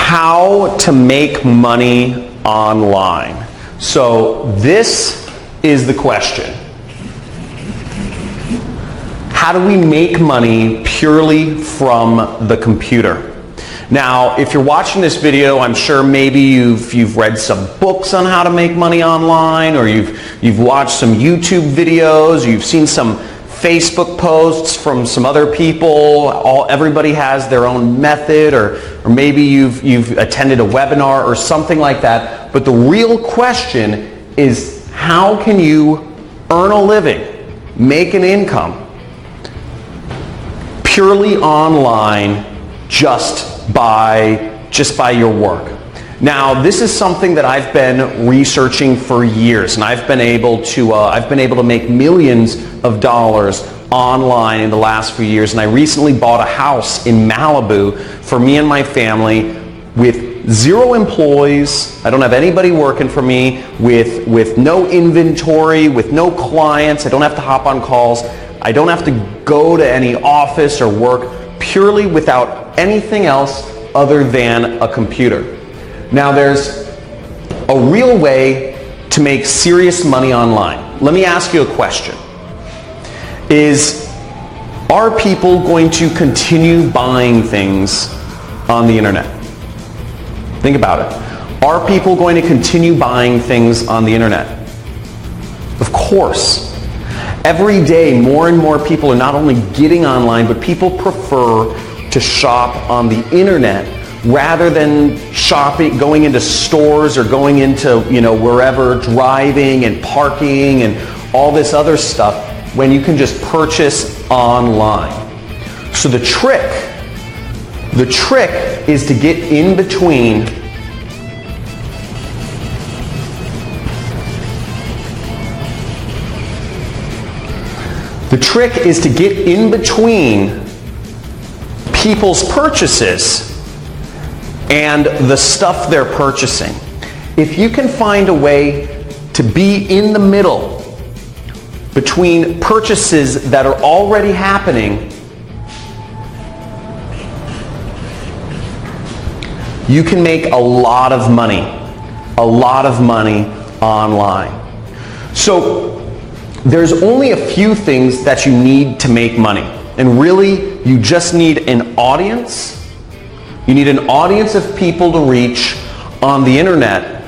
how to make money online. So this is the question. How do we make money purely from the computer? Now, if you're watching this video, I'm sure maybe you've read some books on how to make money online, or you've watched some YouTube videos, or you've seen some Facebook posts from some other people. Everybody has their own method, or maybe you've attended a webinar or something like that. But the real question is, how can you earn a living, make an income purely online just by your work? Now, this is something that I've been researching for years, and I've been able to make millions of dollars online in the last few years. And I recently bought a house in Malibu for me and my family with 0 employees. I don't have anybody working for me, with no inventory, with no clients. I don't have to hop on calls. I don't have to go to any office or work, purely without anything else other than a computer. Now, there's a real way to make serious money online. Let me ask you a question. Are people going to continue buying things on the internet? Think about it. Are people going to continue buying things on the internet? Of course. Every day, more and more people are not only getting online, but people prefer to shop on the internet rather than going into stores or going into, wherever, driving and parking and all this other stuff, when you can just purchase online. So the trick is to get in between people's purchases and the stuff they're purchasing. If you can find a way to be in the middle between purchases that are already happening, you can make a lot of money online. So there's only a few things that you need to make money. And really, you just need an audience. You need an audience of people to reach on the internet.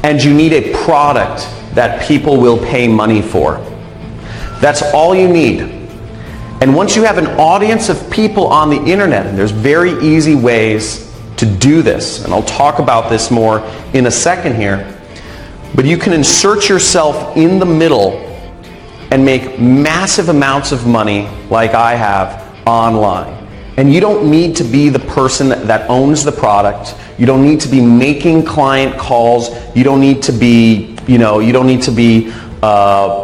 And you need a product that people will pay money for. That's all you need. And once you have an audience of people on the internet, and there's very easy ways to do this, and I'll talk about this more in a second here, but you can insert yourself in the middle and make massive amounts of money like I have online. And you don't need to be the person that owns the product. You don't need to be making client calls. You don't need to be,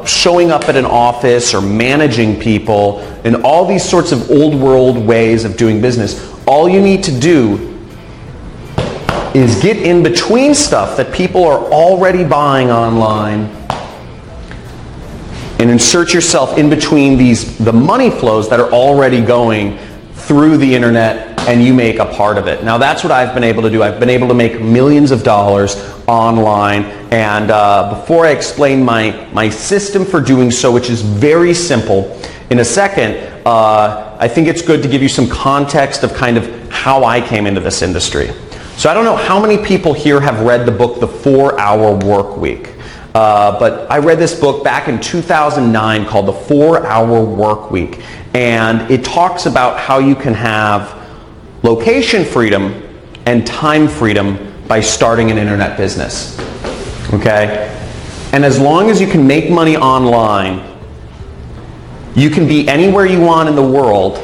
showing up at an office or managing people and all these sorts of old world ways of doing business. All you need to do is get in between stuff that people are already buying online and insert yourself in between the money flows that are already going through the internet, and you make a part of it. Now, that's what I've been able to do. I've been able to make millions of dollars online, and before I explain my system for doing so, which is very simple, in a second, I think it's good to give you some context of kind of how I came into this industry. So I don't know how many people here have read the book, The 4-Hour Work Week. But I read this book back in 2009 called The 4-Hour Work Week. And it talks about how you can have location freedom and time freedom by starting an internet business. Okay? And as long as you can make money online, you can be anywhere you want in the world.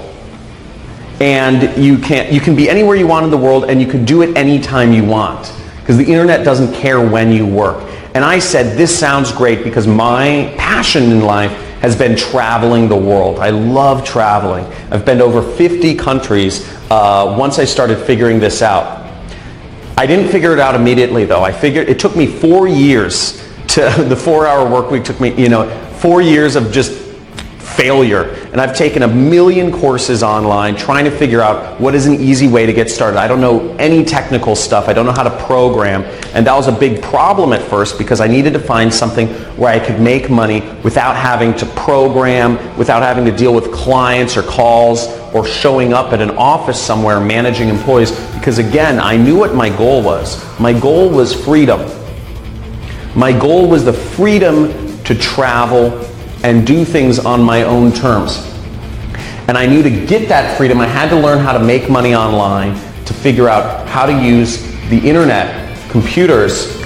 And you can be anywhere you want in the world, and you can do it anytime you want. Because the internet doesn't care when you work. And I said, this sounds great, because my passion in life has been traveling the world. I love traveling. I've been to over 50 countries once I started figuring this out. I didn't figure it out immediately, though. It took me 4 years the 4-Hour Work Week took me, 4 years of just failure. and I've taken a million courses online trying to figure out what is an easy way to get started. I don't know any technical stuff. I don't know how to program, and that was a big problem at first because I needed to find something where I could make money without having to program, without having to deal with clients or calls or showing up at an office somewhere managing employees, because again, I knew what my goal was. My goal was freedom. My goal was the freedom to travel and do things on my own terms. And I knew to get that freedom, I had to learn how to make money online, to figure out how to use the internet, computers,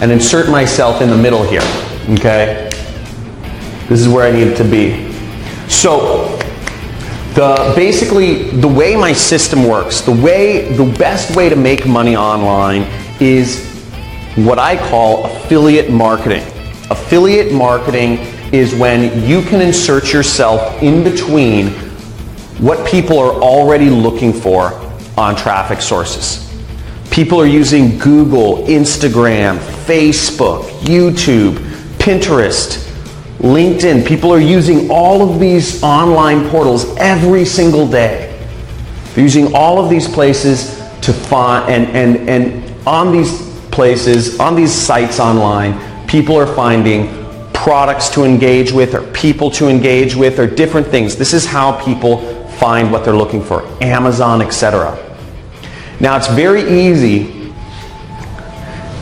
and insert myself in the middle here, okay? This is where I needed to be. So, basically, the way my system works, the best way to make money online is what I call affiliate marketing. Affiliate marketing is when you can insert yourself in between what people are already looking for on traffic sources. People are using Google, Instagram, Facebook, YouTube, Pinterest, LinkedIn. People are using all of these online portals every single day. They're using all of these places to find, and on these places, on these sites online, people are finding products to engage with or people to engage with or different things. This is how people find what they're looking for. Amazon, etc. Now it's very easy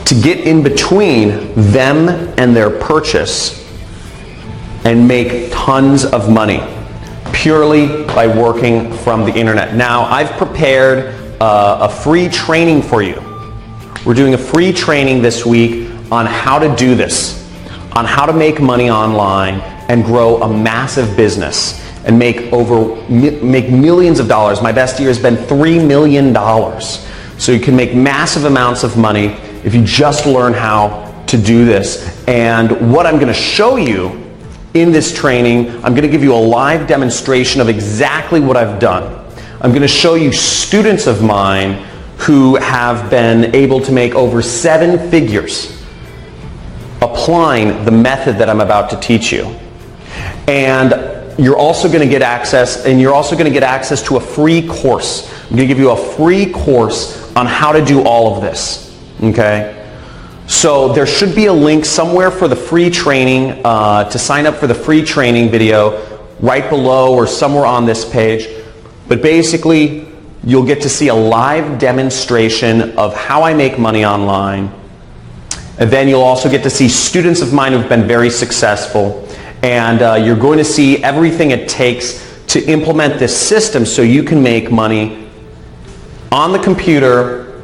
to get in between them and their purchase and make tons of money purely by working from the internet. Now I've prepared a free training for you. We're doing a free training this week on how to do this, on how to make money online and grow a massive business and make millions of dollars. My best year has been $3 million. So you can make massive amounts of money if you just learn how to do this. And what I'm going to show you in this training, I'm going to give you a live demonstration of exactly what I've done. I'm going to show you students of mine who have been able to make over 7 figures applying the method that I'm about to teach you. And you're also going to get access, to a free course. I'm going to give you a free course on how to do all of this. Okay? So there should be a link somewhere for the free training, to sign up for the free training video right below or somewhere on this page. But basically, you'll get to see a live demonstration of how I make money online. And then you'll also get to see students of mine who've been very successful. And you're going to see everything it takes to implement this system so you can make money on the computer,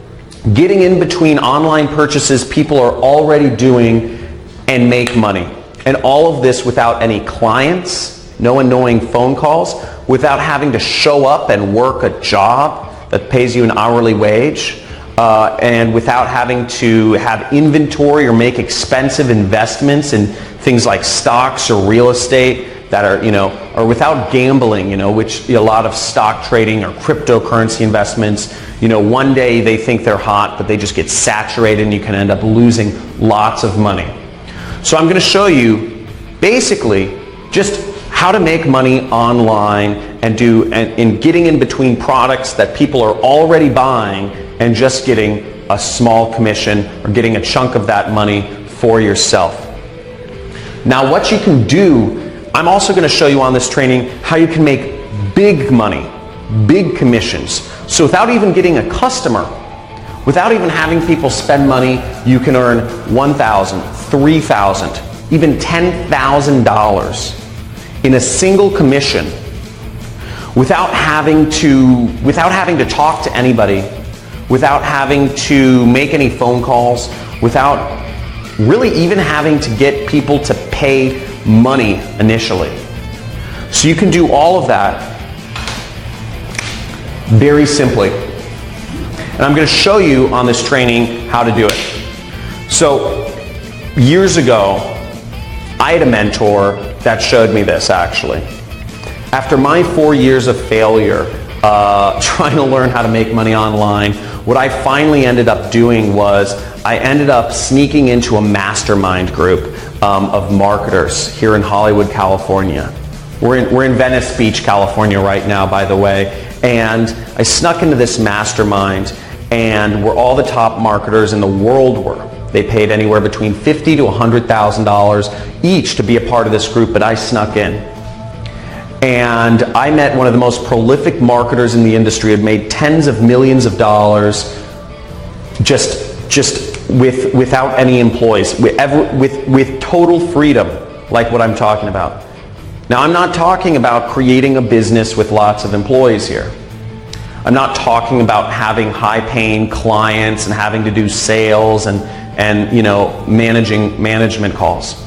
getting in between online purchases people are already doing, and make money. And all of this without any clients, no annoying phone calls, without having to show up and work a job that pays you an hourly wage, and without having to have inventory or make expensive investments in things like stocks or real estate that are, or without gambling, which a lot of stock trading or cryptocurrency investments, one day they think they're hot, but they just get saturated and you can end up losing lots of money. So I'm going to show you basically just how to make money online and in getting in between products that people are already buying and just getting a small commission or getting a chunk of that money for yourself. Now what you can do, I'm also going to show you on this training how you can make big money, big commissions. So without even getting a customer, without even having people spend money, you can earn $1,000, $3,000, even $10,000 in a single commission without having to talk to anybody, without having to make any phone calls, without really even having to get people to pay money initially. So you can do all of that very simply. And I'm going to show you on this training how to do it. So years ago, I had a mentor that showed me this actually. After my 4 years of failure trying to learn how to make money online, what I finally ended up doing was I ended up sneaking into a mastermind group of marketers here in Hollywood, California. We're in Venice Beach, California right now, by the way, and I snuck into this mastermind, and where all the top marketers in the world were. They paid anywhere between $50,000 to $100,000 each to be a part of this group, but I snuck in. And I met one of the most prolific marketers in the industry, had made tens of millions of dollars just without any employees, with total freedom, like what I'm talking about. Now, I'm not talking about creating a business with lots of employees here. I'm not talking about having high-paying clients and having to do sales and management calls.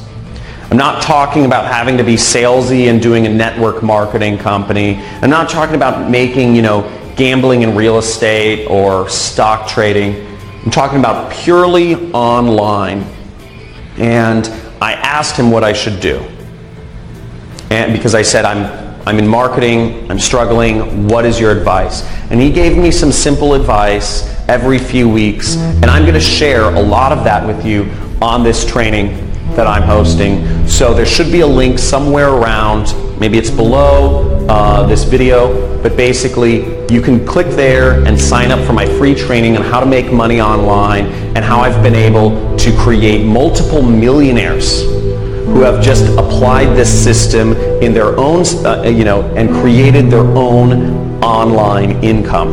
I'm not talking about having to be salesy and doing a network marketing company. I'm not talking about making, gambling in real estate or stock trading. I'm talking about purely online. And I asked him what I should do. And because I said, I'm in marketing, I'm struggling, what is your advice? And he gave me some simple advice every few weeks, and I'm going to share a lot of that with you on this training that I'm hosting. So there should be a link somewhere around, maybe it's below this video, but basically you can click there and sign up for my free training on how to make money online and how I've been able to create multiple millionaires who have just applied this system in their own, and created their own online income.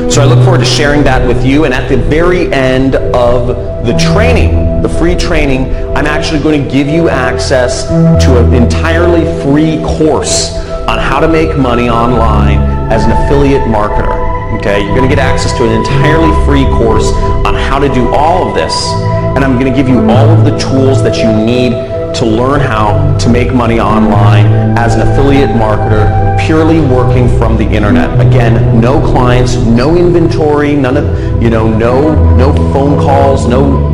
So I look forward to sharing that with you, and at the very end of the training, the free training, I'm actually going to give you access to an entirely free course on how to make money online as an affiliate marketer. Okay, you're going to get access to an entirely free course on how to do all of this. And I'm going to give you all of the tools that you need to learn how to make money online as an affiliate marketer, purely working from the internet. Again, no clients, no inventory, none of, no phone calls, no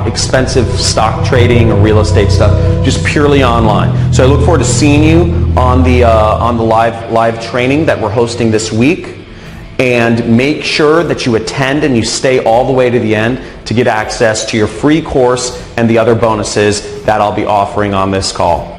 expensive stock trading or real estate stuff, just purely online. So I look forward to seeing you on the live training that we're hosting this week. And make sure that you attend and you stay all the way to the end to get access to your free course and the other bonuses that I'll be offering on this call.